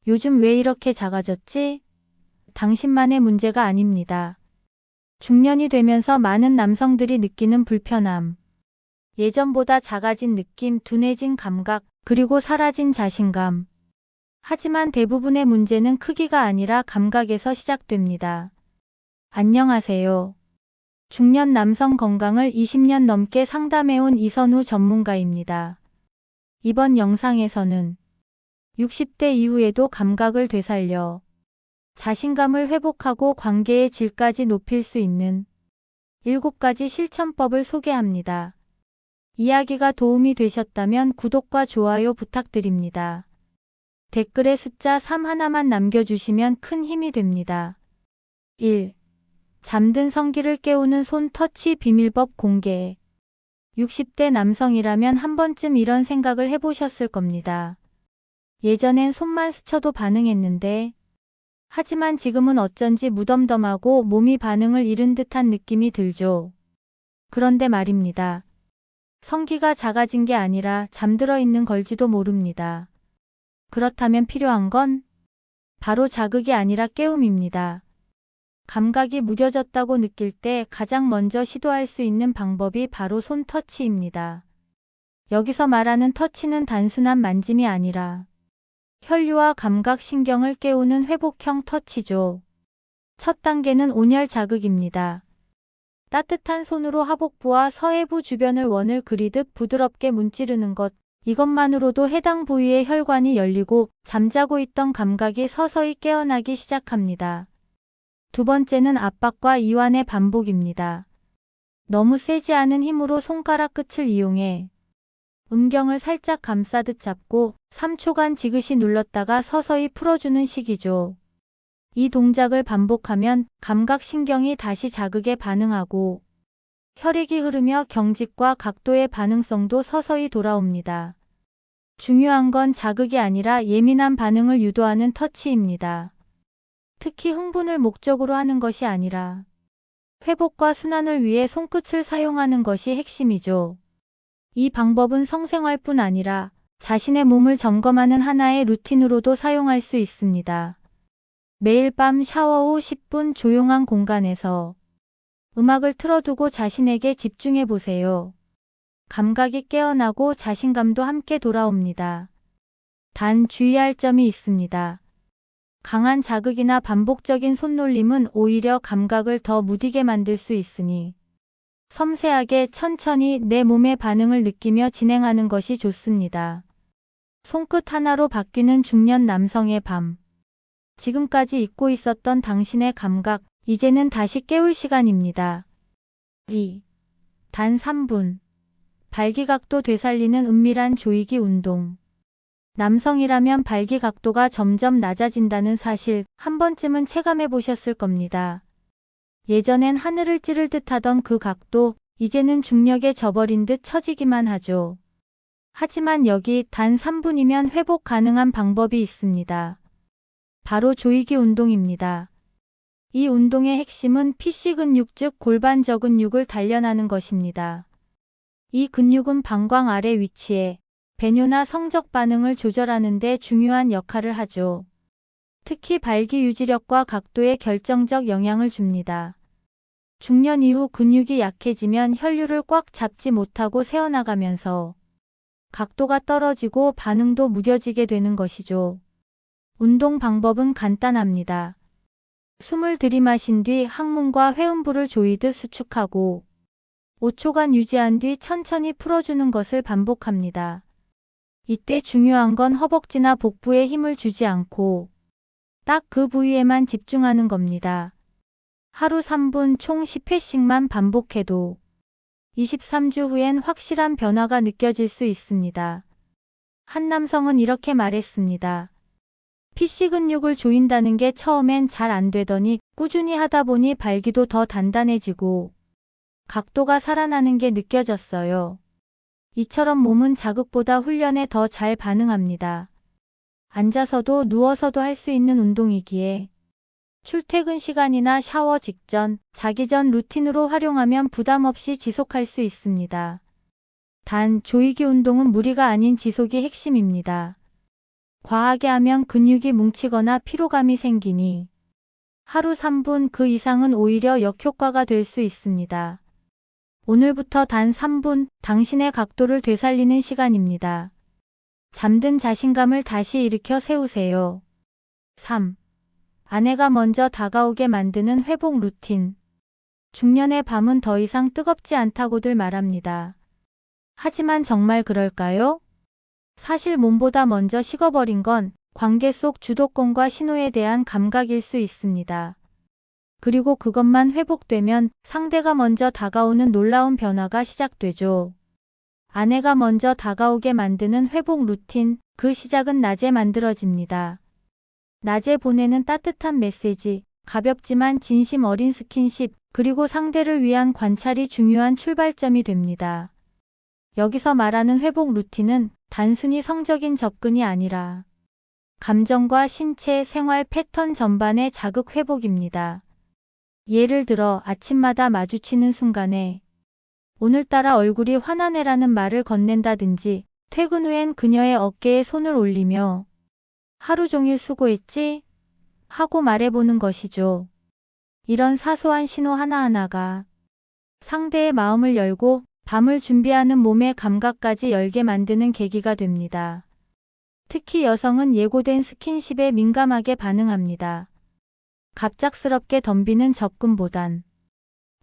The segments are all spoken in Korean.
요즘 왜 이렇게 작아졌지? 당신만의 문제가 아닙니다. 중년이 되면서 많은 남성들이 느끼는 불편함. 예전보다 작아진 느낌, 둔해진 감각, 그리고 사라진 자신감. 하지만 대부분의 문제는 크기가 아니라 감각에서 시작됩니다. 안녕하세요. 중년 남성 건강을 20년 넘게 상담해온 이선우 전문가입니다. 이번 영상에서는 60대 이후에도 감각을 되살려 자신감을 회복하고 관계의 질까지 높일 수 있는 7가지 실천법을 소개합니다. 이야기가 도움이 되셨다면 구독과 좋아요 부탁드립니다. 댓글에 숫자 3 하나만 남겨주시면 큰 힘이 됩니다. 1. 잠든 성기를 깨우는 손 터치 비밀법 공개. 60대 남성이라면 한 번쯤 이런 생각을 해보셨을 겁니다. 예전엔 손만 스쳐도 반응했는데, 하지만 지금은 어쩐지 무덤덤하고 몸이 반응을 잃은 듯한 느낌이 들죠. 그런데 말입니다. 성기가 작아진 게 아니라 잠들어 있는 걸지도 모릅니다. 그렇다면 필요한 건 바로 자극이 아니라 깨움입니다. 감각이 무뎌졌다고 느낄 때 가장 먼저 시도할 수 있는 방법이 바로 손 터치입니다. 여기서 말하는 터치는 단순한 만짐이 아니라 혈류와 감각 신경을 깨우는 회복형 터치죠. 첫 단계는 온열 자극입니다. 따뜻한 손으로 하복부와 서해부 주변을 원을 그리듯 부드럽게 문지르는 것, 이것만으로도 해당 부위의 혈관이 열리고 잠자고 있던 감각이 서서히 깨어나기 시작합니다. 두 번째는 압박과 이완의 반복입니다. 너무 세지 않은 힘으로 손가락 끝을 이용해 음경을 살짝 감싸듯 잡고 3초간 지그시 눌렀다가 서서히 풀어주는 식이죠. 이 동작을 반복하면 감각신경이 다시 자극에 반응하고 혈액이 흐르며 경직과 각도의 반응성도 서서히 돌아옵니다. 중요한 건 자극이 아니라 예민한 반응을 유도하는 터치입니다. 특히 흥분을 목적으로 하는 것이 아니라 회복과 순환을 위해 손끝을 사용하는 것이 핵심이죠. 이 방법은 성생활뿐 아니라 자신의 몸을 점검하는 하나의 루틴으로도 사용할 수 있습니다. 매일 밤 샤워 후 10분 조용한 공간에서 음악을 틀어두고 자신에게 집중해 보세요. 감각이 깨어나고 자신감도 함께 돌아옵니다. 단 주의할 점이 있습니다. 강한 자극이나 반복적인 손놀림은 오히려 감각을 더 무디게 만들 수 있으니 섬세하게 천천히 내 몸의 반응을 느끼며 진행하는 것이 좋습니다. 손끝 하나로 바뀌는 중년 남성의 밤. 지금까지 잊고 있었던 당신의 감각, 이제는 다시 깨울 시간입니다. 2. 단 3분. 발기각도 되살리는 은밀한 조이기 운동. 남성이라면 발기각도가 점점 낮아진다는 사실 한 번쯤은 체감해 보셨을 겁니다. 예전엔 하늘을 찌를 듯 하던 그 각도, 이제는 중력에 져버린 듯 처지기만 하죠. 하지만 여기 단 3분이면 회복 가능한 방법이 있습니다. 바로 조이기 운동입니다. 이 운동의 핵심은 PC 근육 즉 골반 저근육을 단련하는 것입니다. 이 근육은 방광 아래 위치해 배뇨나 성적 반응을 조절하는 데 중요한 역할을 하죠. 특히 발기 유지력과 각도에 결정적 영향을 줍니다. 중년 이후 근육이 약해지면 혈류를 꽉 잡지 못하고 새어나가면서 각도가 떨어지고 반응도 무뎌지게 되는 것이죠. 운동 방법은 간단합니다. 숨을 들이마신 뒤 항문과 회음부를 조이듯 수축하고 5초간 유지한 뒤 천천히 풀어주는 것을 반복합니다. 이때 중요한 건 허벅지나 복부에 힘을 주지 않고 딱 그 부위에만 집중하는 겁니다. 하루 3분 총 10회씩만 반복해도 23주 후엔 확실한 변화가 느껴질 수 있습니다. 한 남성은 이렇게 말했습니다. PC 근육을 조인다는 게 처음엔 잘 안 되더니 꾸준히 하다 보니 발기도 더 단단해지고 각도가 살아나는 게 느껴졌어요. 이처럼 몸은 자극보다 훈련에 더 잘 반응합니다. 앉아서도 누워서도 할 수 있는 운동이기에 출퇴근 시간이나 샤워 직전, 자기 전 루틴으로 활용하면 부담 없이 지속할 수 있습니다. 단, 조이기 운동은 무리가 아닌 지속이 핵심입니다. 과하게 하면 근육이 뭉치거나 피로감이 생기니 하루 3분 그 이상은 오히려 역효과가 될 수 있습니다. 오늘부터 단 3분 당신의 각도를 되살리는 시간입니다. 잠든 자신감을 다시 일으켜 세우세요. 3. 아내가 먼저 다가오게 만드는 회복 루틴. 중년의 밤은 더 이상 뜨겁지 않다고들 말합니다. 하지만 정말 그럴까요? 사실 몸보다 먼저 식어버린 건 관계 속 주도권과 신호에 대한 감각일 수 있습니다. 그리고 그것만 회복되면 상대가 먼저 다가오는 놀라운 변화가 시작되죠. 아내가 먼저 다가오게 만드는 회복 루틴, 그 시작은 낮에 만들어집니다. 낮에 보내는 따뜻한 메시지, 가볍지만 진심 어린 스킨십, 그리고 상대를 위한 관찰이 중요한 출발점이 됩니다. 여기서 말하는 회복 루틴은 단순히 성적인 접근이 아니라 감정과 신체, 생활 패턴 전반의 자극 회복입니다. 예를 들어 아침마다 마주치는 순간에 오늘따라 얼굴이 화나네라는 말을 건넨다든지 퇴근 후엔 그녀의 어깨에 손을 올리며 하루 종일 수고했지? 하고 말해보는 것이죠. 이런 사소한 신호 하나하나가 상대의 마음을 열고 밤을 준비하는 몸의 감각까지 열게 만드는 계기가 됩니다. 특히 여성은 예고된 스킨십에 민감하게 반응합니다. 갑작스럽게 덤비는 접근보단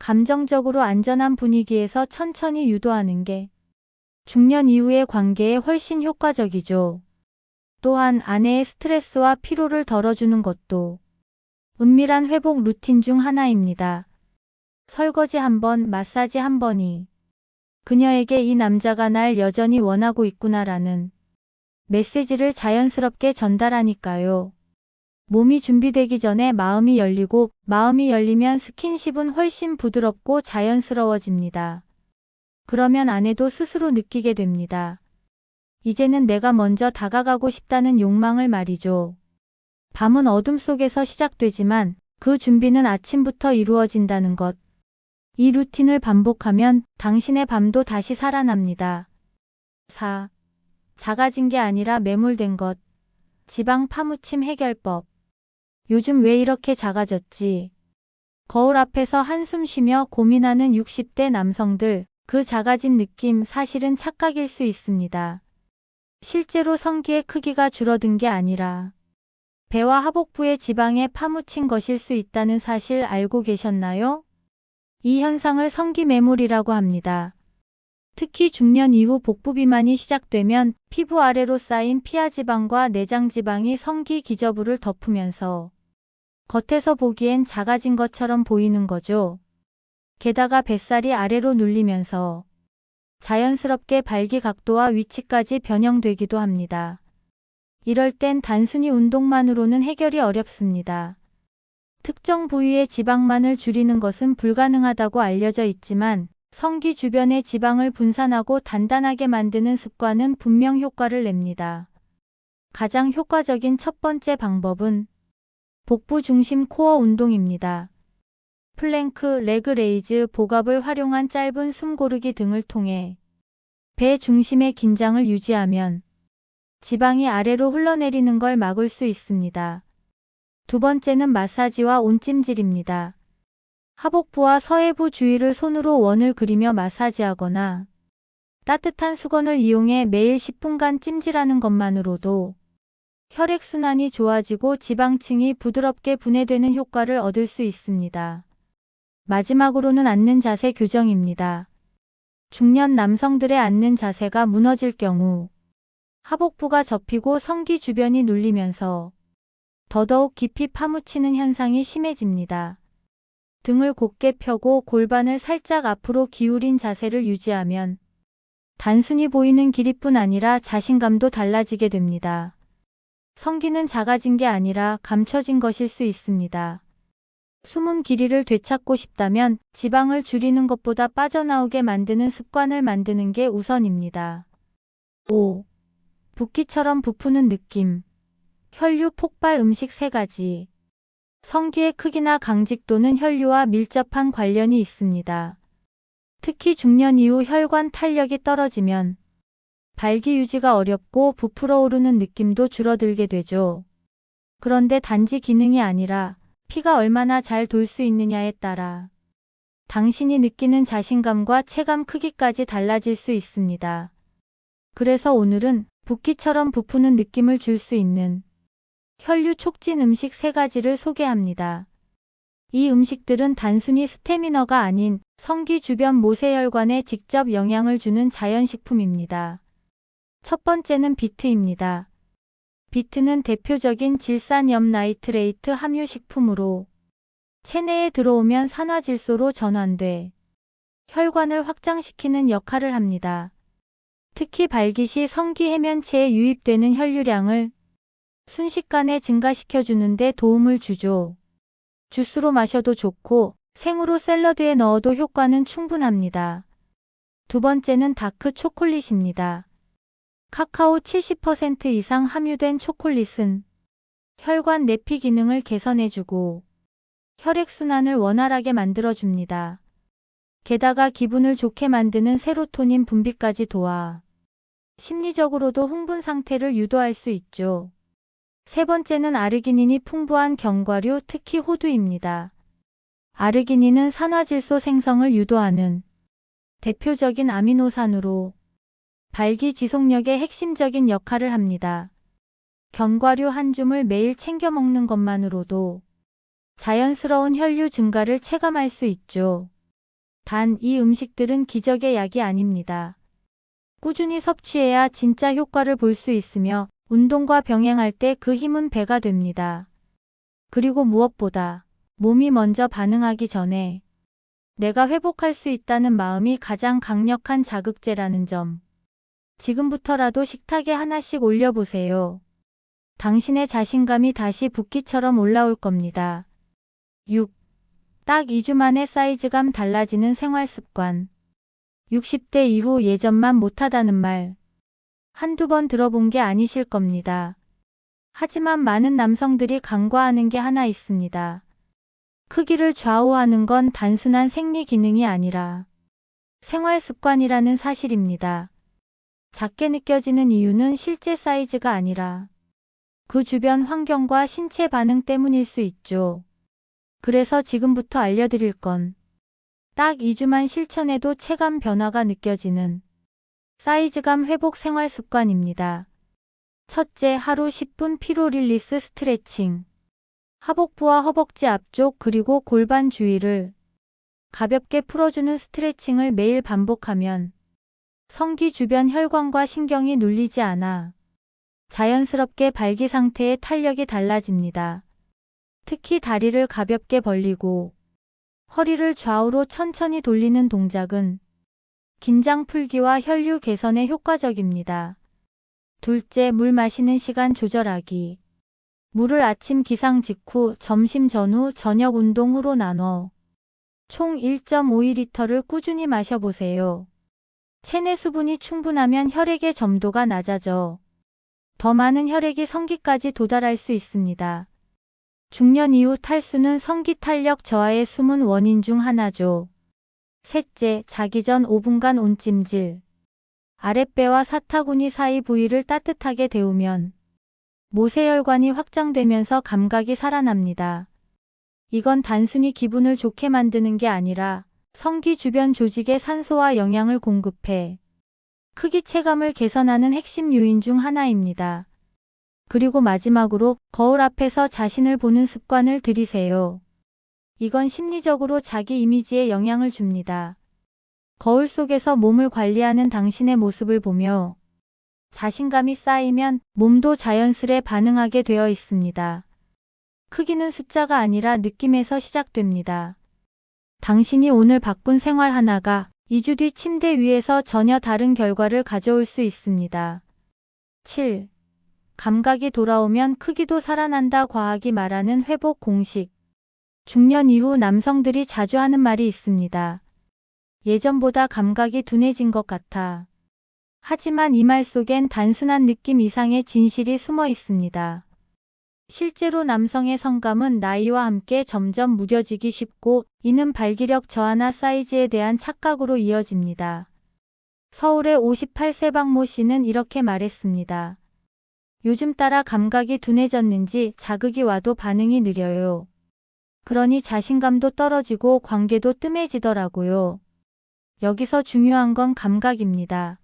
감정적으로 안전한 분위기에서 천천히 유도하는 게 중년 이후의 관계에 훨씬 효과적이죠. 또한 아내의 스트레스와 피로를 덜어주는 것도 은밀한 회복 루틴 중 하나입니다. 설거지 한 번, 마사지 한 번이 그녀에게 이 남자가 날 여전히 원하고 있구나라는 메시지를 자연스럽게 전달하니까요. 몸이 준비되기 전에 마음이 열리고 마음이 열리면 스킨십은 훨씬 부드럽고 자연스러워집니다. 그러면 아내도 스스로 느끼게 됩니다. 이제는 내가 먼저 다가가고 싶다는 욕망을 말이죠. 밤은 어둠 속에서 시작되지만 그 준비는 아침부터 이루어진다는 것. 이 루틴을 반복하면 당신의 밤도 다시 살아납니다. 4. 작아진 게 아니라 매몰된 것. 지방 파무침 해결법. 요즘 왜 이렇게 작아졌지? 거울 앞에서 한숨 쉬며 고민하는 60대 남성들, 그 작아진 느낌 사실은 착각일 수 있습니다. 실제로 성기의 크기가 줄어든 게 아니라 배와 하복부의 지방에 파묻힌 것일 수 있다는 사실 알고 계셨나요? 이 현상을 성기 매몰이라고 합니다. 특히 중년 이후 복부 비만이 시작되면 피부 아래로 쌓인 피하 지방과 내장 지방이 성기 기저부를 덮으면서 겉에서 보기엔 작아진 것처럼 보이는 거죠. 게다가 뱃살이 아래로 눌리면서 자연스럽게 발기 각도와 위치까지 변형되기도 합니다. 이럴 땐 단순히 운동만으로는 해결이 어렵습니다. 특정 부위의 지방만을 줄이는 것은 불가능하다고 알려져 있지만 성기 주변의 지방을 분산하고 단단하게 만드는 습관은 분명 효과를 냅니다. 가장 효과적인 첫 번째 방법은 복부 중심 코어 운동입니다. 플랭크, 레그 레이즈, 복압을 활용한 짧은 숨 고르기 등을 통해 배 중심의 긴장을 유지하면 지방이 아래로 흘러내리는 걸 막을 수 있습니다. 두 번째는 마사지와 온찜질입니다. 하복부와 서해부 주위를 손으로 원을 그리며 마사지하거나 따뜻한 수건을 이용해 매일 10분간 찜질하는 것만으로도 혈액순환이 좋아지고 지방층이 부드럽게 분해되는 효과를 얻을 수 있습니다. 마지막으로는 앉는 자세 교정입니다. 중년 남성들의 앉는 자세가 무너질 경우 하복부가 접히고 성기 주변이 눌리면서 더더욱 깊이 파묻히는 현상이 심해집니다. 등을 곧게 펴고 골반을 살짝 앞으로 기울인 자세를 유지하면 단순히 보이는 길이뿐 아니라 자신감도 달라지게 됩니다. 성기는 작아진 게 아니라 감춰진 것일 수 있습니다. 숨은 길이를 되찾고 싶다면 지방을 줄이는 것보다 빠져나오게 만드는 습관을 만드는 게 우선입니다. 5. 붓기처럼 부푸는 느낌. 혈류 폭발 음식 3가지. 성기의 크기나 강직도는 혈류와 밀접한 관련이 있습니다. 특히 중년 이후 혈관 탄력이 떨어지면 발기 유지가 어렵고 부풀어 오르는 느낌도 줄어들게 되죠. 그런데 단지 기능이 아니라 피가 얼마나 잘 돌 수 있느냐에 따라 당신이 느끼는 자신감과 체감 크기까지 달라질 수 있습니다. 그래서 오늘은 붓기처럼 부푸는 느낌을 줄 수 있는 혈류 촉진 음식 3가지를 소개합니다. 이 음식들은 단순히 스태미너가 아닌 성기 주변 모세혈관에 직접 영향을 주는 자연식품입니다. 첫 번째는 비트입니다. 비트는 대표적인 질산염 나이트레이트 함유 식품으로 체내에 들어오면 산화질소로 전환돼 혈관을 확장시키는 역할을 합니다. 특히 발기 시 성기 해면체에 유입되는 혈류량을 순식간에 증가시켜주는 데 도움을 주죠. 주스로 마셔도 좋고 생으로 샐러드에 넣어도 효과는 충분합니다. 두 번째는 다크 초콜릿입니다. 카카오 70% 이상 함유된 초콜릿은 혈관 내피 기능을 개선해주고 혈액순환을 원활하게 만들어줍니다. 게다가 기분을 좋게 만드는 세로토닌 분비까지 도와 심리적으로도 흥분 상태를 유도할 수 있죠. 세 번째는 아르기닌이 풍부한 견과류, 특히 호두입니다. 아르기닌은 산화질소 생성을 유도하는 대표적인 아미노산으로 발기 지속력에 핵심적인 역할을 합니다. 견과류 한 줌을 매일 챙겨 먹는 것만으로도 자연스러운 혈류 증가를 체감할 수 있죠. 단 이 음식들은 기적의 약이 아닙니다. 꾸준히 섭취해야 진짜 효과를 볼 수 있으며 운동과 병행할 때 그 힘은 배가 됩니다. 그리고 무엇보다 몸이 먼저 반응하기 전에 내가 회복할 수 있다는 마음이 가장 강력한 자극제라는 점. 지금부터라도 식탁에 하나씩 올려보세요. 당신의 자신감이 다시 붓기처럼 올라올 겁니다. 6. 딱 2주 만에 사이즈감 달라지는 생활습관. 60대 이후 예전만 못하다는 말. 한두 번 들어본 게 아니실 겁니다. 하지만 많은 남성들이 간과하는 게 하나 있습니다. 크기를 좌우하는 건 단순한 생리 기능이 아니라 생활 습관이라는 사실입니다. 작게 느껴지는 이유는 실제 사이즈가 아니라 그 주변 환경과 신체 반응 때문일 수 있죠. 그래서 지금부터 알려드릴 건 딱 2주만 실천해도 체감 변화가 느껴지는 사이즈감 회복 생활 습관입니다. 첫째, 하루 10분 피로 릴리스 스트레칭. 하복부와 허벅지 앞쪽 그리고 골반 주위를 가볍게 풀어주는 스트레칭을 매일 반복하면 성기 주변 혈관과 신경이 눌리지 않아 자연스럽게 발기 상태의 탄력이 달라집니다. 특히 다리를 가볍게 벌리고 허리를 좌우로 천천히 돌리는 동작은 긴장 풀기와 혈류 개선에 효과적입니다. 둘째, 물 마시는 시간 조절하기. 물을 아침 기상 직후, 점심 전후, 저녁 운동 후로 나눠 총 1.5리터를 꾸준히 마셔보세요. 체내 수분이 충분하면 혈액의 점도가 낮아져 더 많은 혈액이 성기까지 도달할 수 있습니다. 중년 이후 탈수는 성기 탄력 저하의 숨은 원인 중 하나죠. 셋째, 자기 전 5분간 온찜질. 아랫배와 사타구니 사이 부위를 따뜻하게 데우면 모세혈관이 확장되면서 감각이 살아납니다. 이건 단순히 기분을 좋게 만드는 게 아니라 성기 주변 조직에 산소와 영양을 공급해 크기 체감을 개선하는 핵심 요인 중 하나입니다. 그리고 마지막으로 거울 앞에서 자신을 보는 습관을 들이세요. 이건 심리적으로 자기 이미지에 영향을 줍니다. 거울 속에서 몸을 관리하는 당신의 모습을 보며 자신감이 쌓이면 몸도 자연스레 반응하게 되어 있습니다. 크기는 숫자가 아니라 느낌에서 시작됩니다. 당신이 오늘 바꾼 생활 하나가 2주 뒤 침대 위에서 전혀 다른 결과를 가져올 수 있습니다. 7. 감각이 돌아오면 크기도 살아난다. 과학이 말하는 회복 공식. 중년 이후 남성들이 자주 하는 말이 있습니다. 예전보다 감각이 둔해진 것 같아. 하지만 이 말 속엔 단순한 느낌 이상의 진실이 숨어 있습니다. 실제로 남성의 성감은 나이와 함께 점점 무뎌지기 쉽고 이는 발기력 저하나 사이즈에 대한 착각으로 이어집니다. 서울의 58세 박모 씨는 이렇게 말했습니다. 요즘 따라 감각이 둔해졌는지 자극이 와도 반응이 느려요. 그러니 자신감도 떨어지고 관계도 뜸해지더라고요. 여기서 중요한 건 감각입니다.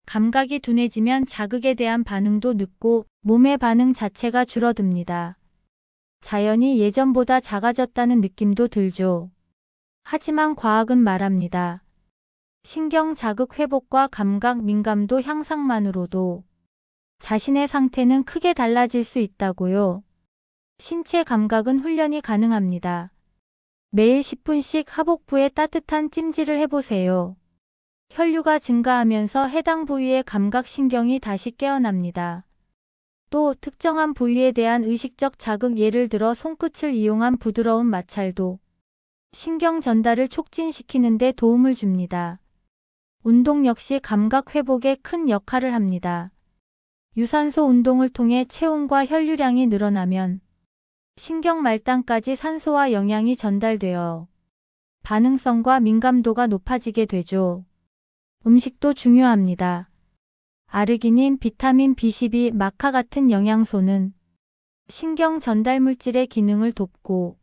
감각이 둔해지면 자극에 대한 반응도 늦고 몸의 반응 자체가 줄어듭니다. 자연이 예전보다 작아졌다는 느낌도 들죠. 하지만 과학은 말합니다. 신경 자극 회복과 감각 민감도 향상만으로도 자신의 상태는 크게 달라질 수 있다고요. 신체 감각은 훈련이 가능합니다. 매일 10분씩 하복부에 따뜻한 찜질을 해보세요. 혈류가 증가하면서 해당 부위의 감각신경이 다시 깨어납니다. 또 특정한 부위에 대한 의식적 자극, 예를 들어 손끝을 이용한 부드러운 마찰도 신경 전달을 촉진시키는 데 도움을 줍니다. 운동 역시 감각 회복에 큰 역할을 합니다. 유산소 운동을 통해 체온과 혈류량이 늘어나면 신경 말단까지 산소와 영양이 전달되어 반응성과 민감도가 높아지게 되죠. 음식도 중요합니다. 아르기닌, 비타민 B12, 마카 같은 영양소는 신경 전달 물질의 기능을 돕고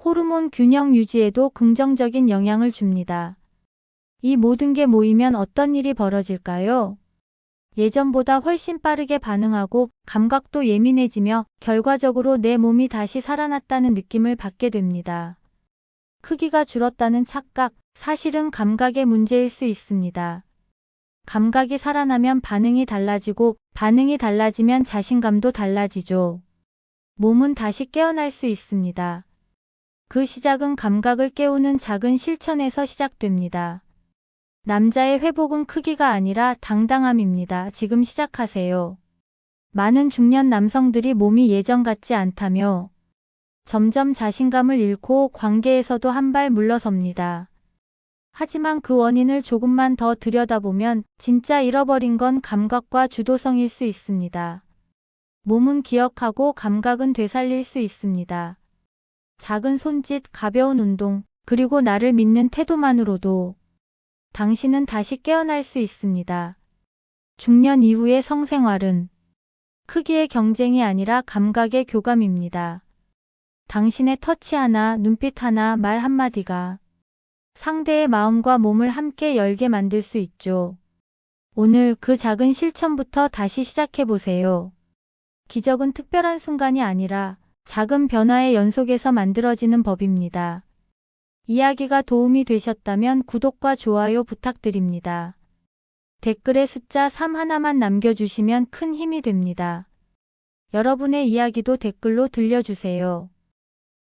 호르몬 균형 유지에도 긍정적인 영향을 줍니다. 이 모든 게 모이면 어떤 일이 벌어질까요? 예전보다 훨씬 빠르게 반응하고 감각도 예민해지며 결과적으로 내 몸이 다시 살아났다는 느낌을 받게 됩니다. 크기가 줄었다는 착각, 사실은 감각의 문제일 수 있습니다. 감각이 살아나면 반응이 달라지고 반응이 달라지면 자신감도 달라지죠. 몸은 다시 깨어날 수 있습니다. 그 시작은 감각을 깨우는 작은 실천에서 시작됩니다. 남자의 회복은 크기가 아니라 당당함입니다. 지금 시작하세요. 많은 중년 남성들이 몸이 예전 같지 않다며 점점 자신감을 잃고 관계에서도 한 발 물러섭니다. 하지만 그 원인을 조금만 더 들여다보면 진짜 잃어버린 건 감각과 주도성일 수 있습니다. 몸은 기억하고 감각은 되살릴 수 있습니다. 작은 손짓, 가벼운 운동, 그리고 나를 믿는 태도만으로도 당신은 다시 깨어날 수 있습니다. 중년 이후의 성생활은 크기의 경쟁이 아니라 감각의 교감입니다. 당신의 터치 하나, 눈빛 하나, 말 한마디가 상대의 마음과 몸을 함께 열게 만들 수 있죠. 오늘 그 작은 실천부터 다시 시작해보세요. 기적은 특별한 순간이 아니라 작은 변화의 연속에서 만들어지는 법입니다. 이야기가 도움이 되셨다면 구독과 좋아요 부탁드립니다. 댓글에 숫자 3 하나만 남겨주시면 큰 힘이 됩니다. 여러분의 이야기도 댓글로 들려주세요.